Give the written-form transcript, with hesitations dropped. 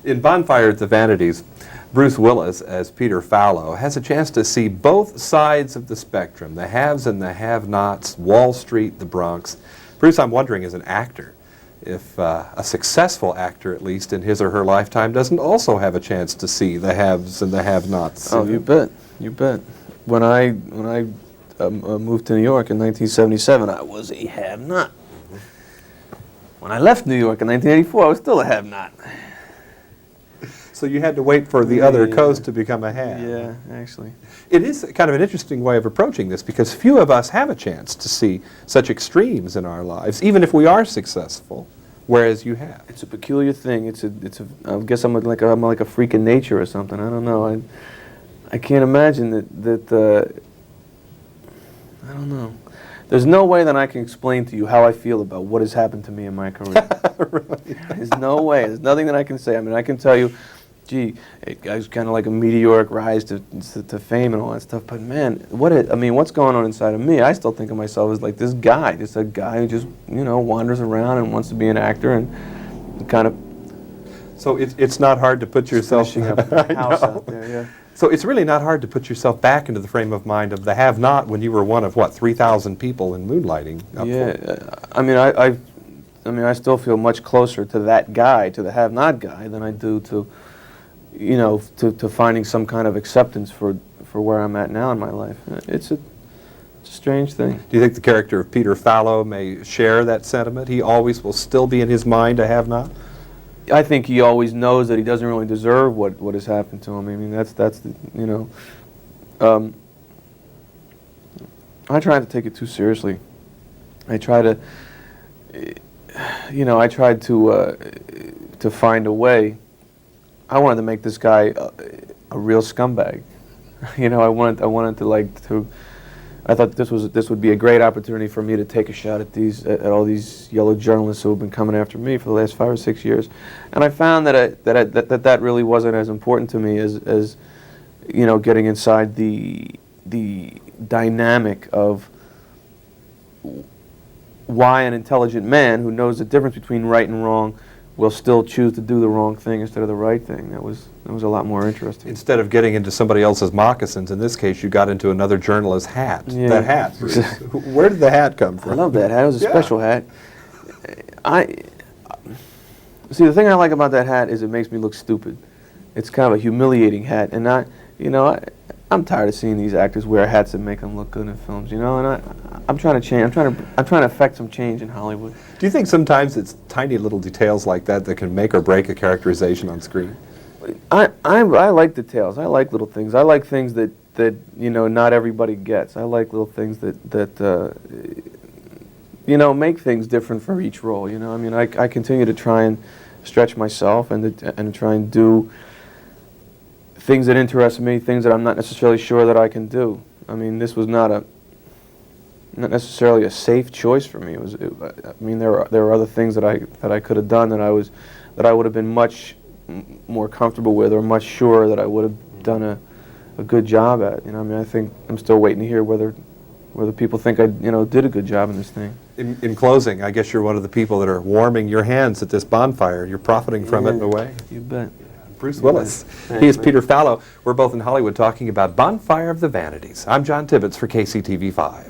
In Bonfire at the Vanities, Bruce Willis, as Peter Fallow, has a chance to see both sides of the spectrum, the haves and the have-nots, Wall Street, the Bronx. Bruce, I'm wondering, as an actor, if a successful actor, at least in his or her lifetime, doesn't also have a chance to see the haves and the have-nots. Oh, you bet. You bet. When I moved to New York in 1977, I was a have-not. When I left New York in 1984, I was still a have-not. So you had to wait for the other coast to become a have. Yeah, actually. It is kind of an interesting way of approaching this, because few of us have a chance to see such extremes in our lives, even if we are successful, whereas you have. It's a peculiar thing. I guess I'm like a freak of nature or something. I don't know. I can't imagine that I don't know. There's no way that I can explain to you how I feel about what has happened to me in my career. Really? There's no way. There's nothing that I can say. I mean, I can tell you, gee, it was kind of like a meteoric rise to fame and all that stuff. But man, what's going on inside of me? I still think of myself as like this guy, just a guy who just wanders around and wants to be an actor and kind of. So it's not hard to put yourself. Finishing up a house out there, yeah. So it's really not hard to put yourself back into the frame of mind of the have-not when you were one of, what, 3,000 people in moonlighting? I still feel much closer to that guy, to the have-not guy, than I do to, to finding some kind of acceptance for where I'm at now in my life. It's a strange thing. Do you think the character of Peter Fallow may share that sentiment? He always will still be in his mind a have-not? I think he always knows that he doesn't really deserve what has happened to him. I mean, that's I try not to take it too seriously. I try to, I tried to find a way. I wanted to make this guy a real scumbag. I thought this would be a great opportunity for me to take a shot at all these yellow journalists who have been coming after me for the last 5 or 6 years, and I found that really wasn't as important to me as getting inside the dynamic of why an intelligent man who knows the difference between right and wrong will still choose to do the wrong thing instead of the right thing. That was a lot more interesting. Instead of getting into somebody else's moccasins, in this case, you got into another journalist's hat. Yeah. That hat. Where did the hat come from? I love that hat. It was a special hat. See, the thing I like about that hat is it makes me look stupid. It's kind of a humiliating hat, and I'm tired of seeing these actors wear hats that make them look good in films, and I'm trying to change. I'm trying to affect some change in Hollywood. Do you think sometimes it's tiny little details like that that can make or break a characterization on screen? I like details. I like little things. I like things that not everybody gets. I like little things that make things different for each role. I continue to try and stretch myself and to try and do things that interest me, things that I'm not necessarily sure that I can do. I mean, this was not necessarily a safe choice for me. There were other things that I could have done that I would have been much more comfortable with, or much sure that I would have done a good job at. I think I'm still waiting to hear whether people think I did a good job in this thing. In closing, I guess you're one of the people that are warming your hands at this bonfire. You're profiting from it in a way. You bet. Bruce Willis. Thanks, He is man. Peter Fallow. We're both in Hollywood talking about Bonfire of the Vanities. I'm John Tibbetts for KCTV5.